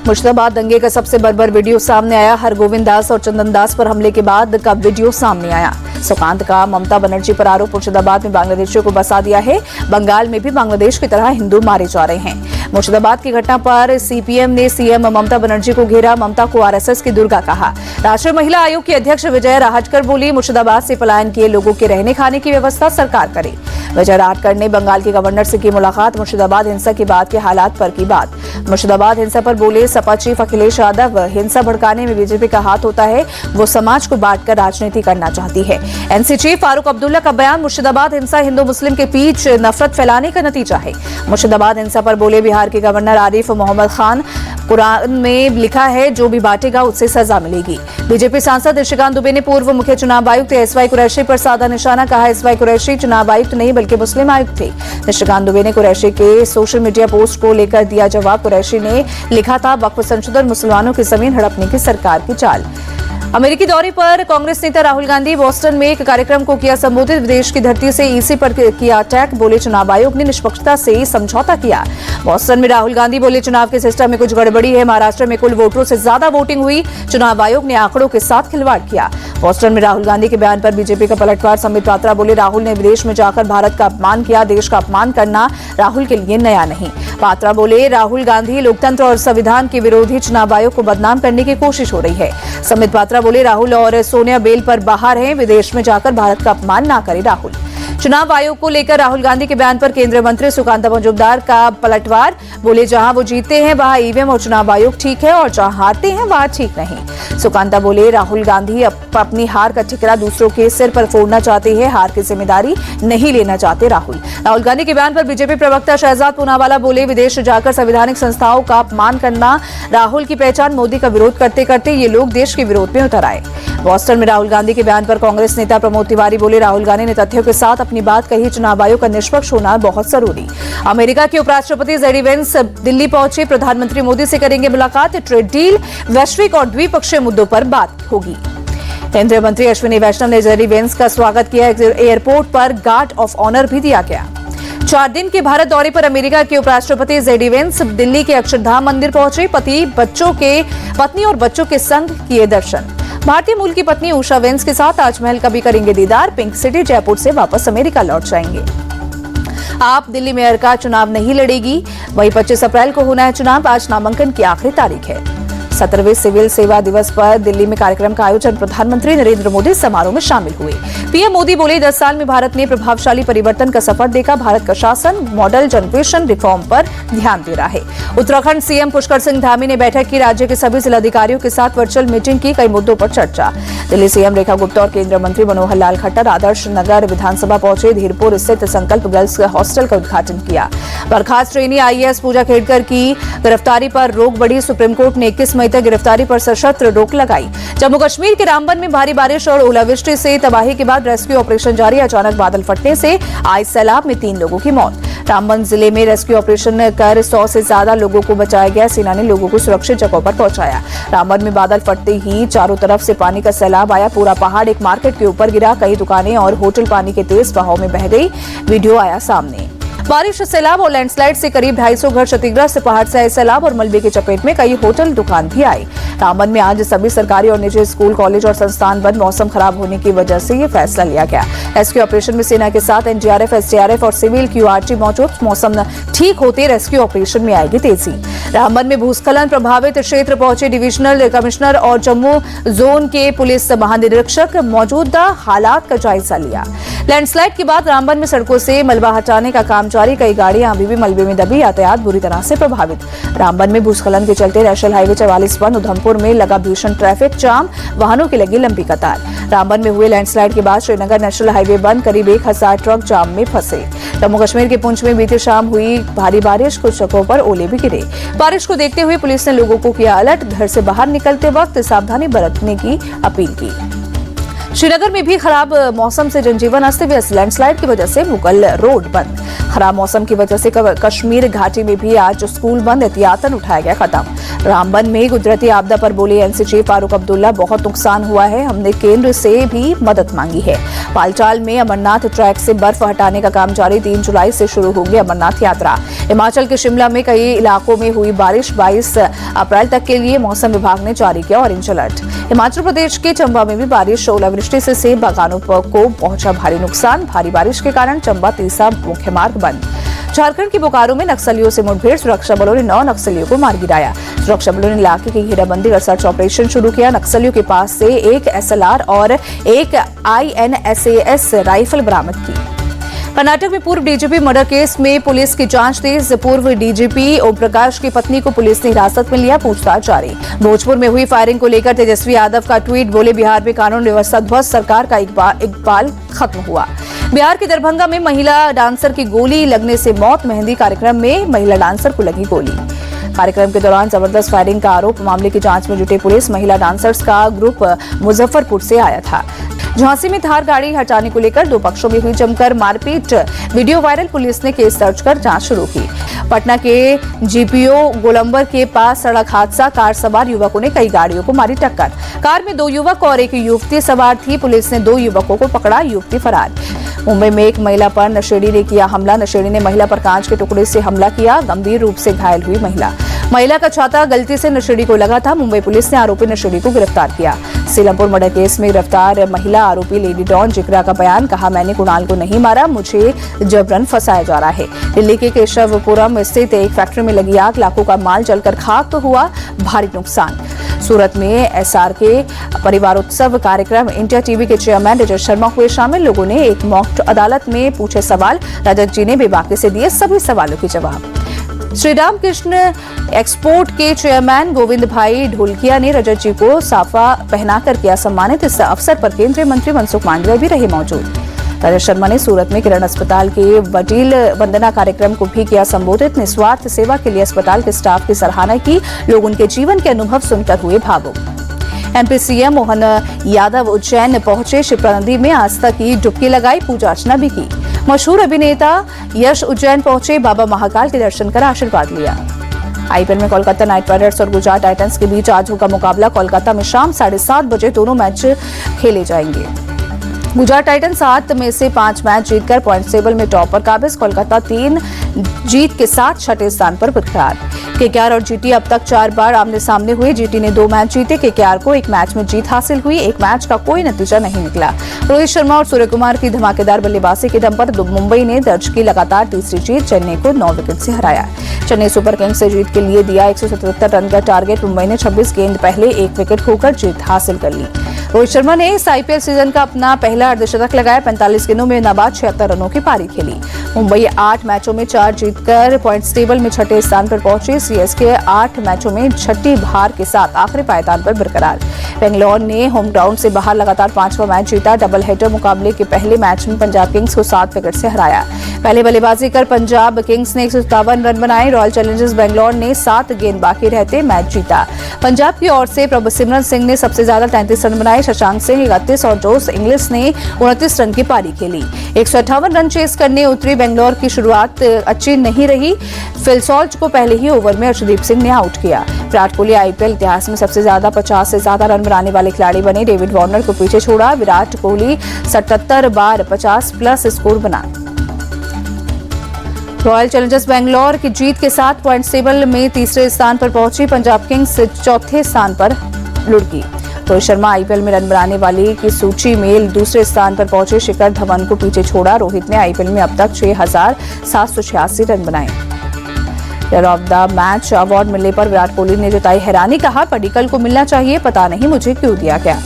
मुर्शिदाबाद दंगे का सबसे बर्बर वीडियो सामने आया। हरगोविंद दास और चंदन दास पर हमले के बाद का वीडियो सामने आया। सुकांत का ममता बनर्जी पर आरोप। मुर्शिदाबाद में बांग्लादेशियों को बसा दिया है। बंगाल में भी बांग्लादेश की तरह हिंदू मारे जा रहे हैं। मुर्शिदाबाद की घटना पर सीपीएम ने सीएम ममता बनर्जी को घेरा। ममता को आरएसएस की दुर्गा कहा। राष्ट्रीय महिला आयोग की अध्यक्ष विजय राहटकर बोली, मुर्शिदाबाद से पलायन किए लोगों के रहने खाने की व्यवस्था सरकार करे। विजय राहटकर ने बंगाल के गवर्नर से की मुलाकात। मुर्शिदाबाद हिंसा के बाद के हालात पर की बात। मुर्शिदाबाद हिंसा पर बोले सपा चीफ अखिलेश यादव, हिंसा भड़काने में बीजेपी का हाथ होता है। वो समाज को बांटकर राजनीति करना चाहती है। एनसी चीफ फारूक अब्दुल्ला का बयान, मुर्शिदाबाद हिंसा हिंदू मुस्लिम के बीच नफरत फैलाने का नतीजा है। मुर्शिदाबाद हिंसा पर बोले बिहार के गवर्नर आरिफ मोहम्मद खान, कुरान में लिखा है जो भी बांटेगा उससे सजा मिलेगी। बीजेपी सांसद ऋषिकांत दुबे ने पूर्व मुख्य चुनाव आयुक्त एसवाई कुरैशी पर साधा निशाना। कहा एसवाई कुरैशी चुनाव आयुक्त नहीं बल्कि मुस्लिम आयुक्त थे। ऋषिकांत दुबे ने कुरैशी के सोशल मीडिया पोस्ट को लेकर दिया जवाब। कुरैशी ने लिखा था वक्फ संशोधन मुसलमानों की जमीन हड़पने की सरकार की चाल। अमेरिकी दौरे पर कांग्रेस नेता राहुल गांधी बोस्टन में एक कार्यक्रम को किया संबोधित। विदेश की धरती से ईसी पर किया अटैक। बोले चुनाव आयोग ने निष्पक्षता से समझौता किया। बोस्टन में राहुल गांधी बोले चुनाव के सिस्टम में कुछ गड़बड़ी है। महाराष्ट्र में कुल वोटरों से ज्यादा वोटिंग हुई। चुनाव आयोग ने आंकड़ों के साथ खिलवाड़ किया। बोस्टन में राहुल गांधी के बयान पर बीजेपी का पलटवार। संबित पात्रा बोले राहुल ने विदेश में जाकर भारत का अपमान किया। देश का अपमान करना राहुल के लिए नया नहीं। पात्रा बोले राहुल गांधी लोकतंत्र और संविधान के विरोधी चुनाव आयोग को बदनाम करने की कोशिश हो रही है। संबित पात्रा बोले राहुल और सोनिया बेल पर बाहर हैं। विदेश में जाकर भारत का अपमान ना करे राहुल। चुनाव आयोग को लेकर राहुल गांधी के बयान पर केंद्रीय मंत्री सुकांता मजूमदार का पलटवार। बोले जहां वो जीतते हैं वहां ईवीएम और चुनाव आयोग ठीक है और जहां हारते हैं वहां ठीक नहीं। सुकांता बोले राहुल गांधी अपनी हार का ठिकरा दूसरों के सिर पर फोड़ना चाहते हैं। हार की जिम्मेदारी नहीं लेना चाहते राहुल गांधी के बयान पर बीजेपी प्रवक्ता शहजाद पूनावाला बोले विदेश जाकर संवैधानिक संस्थाओं का अपमान करना राहुल की पहचान। मोदी का विरोध करते करते ये लोग देश के विरोध में उतर आए। बोस्टन में राहुल गांधी के बयान पर कांग्रेस नेता प्रमोद तिवारी बोले राहुल गांधी ने तथ्यों के साथ अपनी बात कही। चुनाव आयोग का निष्पक्ष होना बहुत जरूरी। अमेरिका के उपराष्ट्रपति जेडी वेंस दिल्ली पहुंचे। प्रधानमंत्री मोदी से करेंगे मुलाकात। ट्रेड डील, वैश्विक और द्विपक्षीय मुद्दों पर बात होगी। केंद्रीय मंत्री अश्विनी वैष्णव ने जेडी वेंस का स्वागत किया। एयरपोर्ट पर गार्ड ऑफ ऑनर भी दिया गया। 4 दिन के भारत दौरे पर अमेरिका के उपराष्ट्रपति जेडी वेंस दिल्ली के अक्षरधाम मंदिर पहुंचे। पत्नी और बच्चों के संग किए दर्शन। भारतीय मूल की पत्नी उषा वेंस के साथ ताजमहल का भी करेंगे दीदार। पिंक सिटी जयपुर से वापस अमेरिका लौट जाएंगे। आप दिल्ली मेयर का चुनाव नहीं लड़ेगी। वहीं 25 अप्रैल को होना है चुनाव। आज नामांकन की आखिरी तारीख है। 17वें सिविल सेवा दिवस पर दिल्ली में कार्यक्रम का आयोजन। प्रधानमंत्री नरेंद्र मोदी समारोह में शामिल हुए। पीएम मोदी बोले 10 साल में भारत ने प्रभावशाली परिवर्तन का सफर देखा। भारत का शासन मॉडल जनरेशन रिफॉर्म पर ध्यान दे रहा है। उत्तराखंड सीएम पुष्कर सिंह धामी ने बैठक की। राज्य के सभी जिलाधिकारियों के साथ वर्चुअल मीटिंग की। कई मुद्दों पर चर्चा। दिल्ली सीएम रेखा गुप्ता और केंद्रीय मंत्री मनोहर लाल खट्टर आदर्श नगर विधानसभा पहुंचे। धीरपुर स्थित संकल्प गर्ल्स हॉस्टल का उद्घाटन किया। बर्खास्त ट्रेनी आईएएस पूजा खेड़कर की गिरफ्तारी पर रोक बढ़ी। सुप्रीम कोर्ट ने 21 मई तक गिरफ्तारी पर सशस्त्र रोक लगाई। जम्मू कश्मीर के रामबन में भारी बारिश और ओलावृष्टि से तबाही के बाद रेस्क्यू ऑपरेशन जारी। अचानक बादल फटने से आए सैलाब में 3 लोगों की मौत। रामबन जिले में रेस्क्यू ऑपरेशन कर 100 से ज्यादा लोगों को बचाया गया। सेना ने लोगों को सुरक्षित जगहों पर पहुंचाया। रामबन में बादल फटते ही चारों तरफ से पानी का सैलाब आया। पूरा पहाड़ एक मार्केट के ऊपर गिरा। कई दुकानें और होटल पानी के तेज बहाव में बह गई। वीडियो आया सामने। बारिश, सैलाब और लैंडस्लाइड से करीब 250 घर क्षतिग्रस्त। पहाड़ से आए सैलाब और मलबे की चपेट में कई होटल दुकान भी आए। रामबन में आज सभी सरकारी और निजी स्कूल, कॉलेज और संस्थान बंद। मौसम खराब होने की वजह से ये फैसला लिया गया। रेस्क्यू ऑपरेशन में सेना के साथ एनडीआरएफ, एसडीआरएफ और सिविल क्यूआरटी मौजूद। मौसम ठीक होते रेस्क्यू ऑपरेशन में आएगी तेजी। रामबन में भूस्खलन प्रभावित क्षेत्र पहुंचे डिविजनल कमिश्नर और जम्मू जोन के पुलिस महानिरीक्षक। मौजूदा हालात का जायजा लिया। लैंडस्लाइड के बाद रामबन में सड़कों से मलबा हटाने का काम जारी। कई गाड़ियां अभी भी मलबे में दबी। यातायात बुरी तरह से प्रभावित। रामबन में भूस्खलन के चलते नेशनल हाईवे 44 बंद। उधमपुर में लगा भीषण ट्रैफिक जाम। वाहनों की लगी लंबी कतार। रामबन में हुए लैंडस्लाइड के बाद श्रीनगर नेशनल हाईवे बंद। करीब 1000 ट्रक जाम में फंसे। जम्मू कश्मीर के पुंछ में बीती शाम हुई भारी बारिश। कुछ जगहों पर ओले भी गिरे। बारिश को देखते हुए पुलिस ने लोगों को किया अलर्ट। घर से बाहर निकलते वक्त सावधानी बरतने की अपील की। श्रीनगर में भी खराब मौसम से जनजीवन अस्त व्यस्त। लैंडस्लाइड की वजह से मुगल रोड बंद। खराब मौसम की वजह से कश्मीर घाटी में भी आज स्कूल बंद, एहतियातन उठाया गया कदम। रामबन में कुदरती आपदा पर बोले एनसी चीफ फारूक अब्दुल्ला, बहुत नुकसान हुआ है, हमने केंद्र से भी मदद मांगी है। पालचाल में अमरनाथ ट्रैक से बर्फ हटाने का काम जारी। 3 जुलाई से शुरू होगी अमरनाथ यात्रा। हिमाचल के शिमला में कई इलाकों में हुई बारिश। 22 अप्रैल तक के लिए मौसम विभाग ने जारी किया ऑरेंज अलर्ट। हिमाचल प्रदेश के चंबा में भी बारिश। ओलावृष्टि से सेब बागानों को पहुंचा भारी नुकसान। भारी बारिश के कारण चंबा तीसा मुख्य मार्ग बंद। झारखंड के बोकारो में नक्सलियों से मुठभेड़। सुरक्षा बलों ने 9 नक्सलियों को मार गिराया। सुरक्षा बलों ने इलाके की घेराबंदी और सर्च ऑपरेशन शुरू किया। नक्सलियों के पास से एक SLR और एक INSAS राइफल बरामद की। कर्नाटक में पूर्व डीजीपी मर्डर केस में पुलिस की जांच तेज। पूर्व डीजीपी ओम प्रकाश की पत्नी को पुलिस ने हिरासत में लिया, पूछताछ जारी। भोजपुर में हुई फायरिंग को लेकर तेजस्वी यादव का ट्वीट, बोले बिहार में कानून व्यवस्था ध्वस्त, सरकार का इकबाल खत्म हुआ। बिहार के दरभंगा में महिला डांसर की गोली लगने से मौत। मेहंदी कार्यक्रम में महिला डांसर को लगी गोली। कार्यक्रम के दौरान जबरदस्त फायरिंग का आरोप। मामले की जांच में जुटे पुलिस। महिला डांसर्स का ग्रुप मुजफ्फरपुर से आया था। झांसी में थार गाड़ी हटाने को लेकर 2 पक्षों में हुई जमकर मारपीट। Video viral. पुलिस ने केस दर्ज कर जांच शुरू की। पटना के GPO गोलंबर के पास सड़क हादसा। कार सवार युवकों ने कई गाड़ियों को मारी टक्कर। कार में 2 युवक और एक युवती सवार थी। पुलिस ने 2 युवकों को पकड़ा, युवती फरार। मुंबई में एक महिला पर नशेड़ी ने किया हमला। नशेड़ी ने महिला पर कांच के टुकड़े से हमला किया, गंभीर रूप से घायल हुई महिला। महिला का छाता गलती से नशेड़ी को लगा था। मुंबई पुलिस ने आरोपी नशेड़ी को गिरफ्तार किया। सीलमपुर मर्डर केस में गिरफ्तार महिला आरोपी लेडी डॉन जिक्रा का बयान, कहा मैंने कुणाल को नहीं मारा, मुझे जबरन फंसाया जा रहा है। दिल्ली के केशवपुरम स्थित एक फैक्ट्री में लगी आग, लाखों का माल जलकर खाक तो हुआ भारी नुकसान। सूरत में SRK परिवारोत्सव कार्यक्रम। इंडिया टीवी के चेयरमैन रजत शर्मा हुए शामिल। लोगों ने एक मॉक अदालत में पूछे सवाल। रजत जी ने बेबाकी से दिए सभी सवालों के जवाब। श्री राम कृष्ण एक्सपोर्ट के चेयरमैन गोविंद भाई ढोलकिया ने रजत जी को साफा पहनाकर किया सम्मानित। इस अवसर पर केंद्रीय मंत्री मनसुख मांडविया भी रहे मौजूद। रजत शर्मा ने सूरत में किरण अस्पताल के वकील वंदना कार्यक्रम को भी किया संबोधित। निस्वार्थ सेवा के लिए अस्पताल के स्टाफ की सराहना की। लोग उनके जीवन के अनुभव सुनकर हुए भावुक। MP CM मोहन यादव उज्जैन पहुंचे। शिप्रा नदी में आस्था की डुबकी लगाई, पूजा अर्चना भी की। मशहूर अभिनेता यश उज्जैन पहुंचे, बाबा महाकाल के दर्शन कर आशीर्वाद लिया। IPL में कोलकाता नाइट राइडर्स और गुजरात टाइटंस के बीच आज होगा मुकाबला। कोलकाता में शाम 7:30 बजे दोनों मैच खेले जाएंगे। गुजरात टाइटंस 7 में से 5 मैच जीतकर पॉइंट टेबल में टॉप पर काबिज। कोलकाता 3 जीत के साथ 6ठे स्थान पर बरकरार। KKR और GT अब तक 4 बार आमने सामने हुए। GT ने 2 मैच जीते। KKR को 1 मैच में जीत हासिल हुई। 1 मैच का कोई नतीजा नहीं निकला। रोहित शर्मा और सूर्य कुमार की धमाकेदार बल्लेबाजी के दम पर मुंबई ने दर्ज की लगातार तीसरी जीत। चेन्नई को 9 विकेट से हराया। चेन्नई सुपर किंग्स से जीत के लिए दिया 177 रन का टारगेट। मुंबई ने 26 गेंद पहले 1 विकेट खोकर जीत हासिल कर ली। रोहित शर्मा ने इस IPL सीजन का अपना पहला अर्धशतक लगाया। 45 गेंदों में नाबाद 76 रनों की पारी खेली। मुंबई 8 मैचों में 4 जीतकर पॉइंट्स टेबल में 6ठे स्थान पर पहुंची। CSK 8 मैचों में 6ठी हार के साथ आखिरी पायदान पर बरकरार। बेंगलोर ने होम ग्राउंड से बाहर लगातार 5वां मैच जीता। डबल हेडर मुकाबले के पहले मैच में पंजाब किंग्स को 7 विकेट से हराया। पहले बल्लेबाजी कर पंजाब किंग्स ने 157 रन बनाए। रॉयल चैलेंजर्स बेंगलोर ने 7 गेंद बाकी रहते मैच जीता। पंजाब की ओर से प्रभसिमरन सिंह ने सबसे ज्यादा 33 रन बनाए। शशांक सिंह 31 और जोस इंग्लिश ने 29 रन की पारी खेली। 158 रन चेस करने उतरी बेंगलोर की शुरुआत अच्छी नहीं रही। फिल सॉल्ट को पहले ही ओवर में अर्शदीप सिंह ने आउट किया। विराट कोहली IPL इतिहास में सबसे ज्यादा 50 से ज्यादा रन बनाने वाले खिलाड़ी बने। डेविड वार्नर को पीछे छोड़ा। विराट कोहली 77 बार 50 प्लस स्कोर बना। रॉयल चैलेंजर्स बेंगलोर की जीत के साथ पॉइंट टेबल में तीसरे स्थान पर पहुंची। पंजाब किंग्स 4थे स्थान पर लुढ़की। रोहित शर्मा IPL में रन बनाने वाली की सूची में दूसरे स्थान पर पहुंचे। शिखर धवन को पीछे छोड़ा। रोहित ने IPL में अब तक 6,786 रन बनाए। Player of the match award मिलने पर विराट कोहली ने जताई हैरानी, कहा पडिक्कल को मिलना चाहिए, पता नहीं मुझे क्यों दिया गया।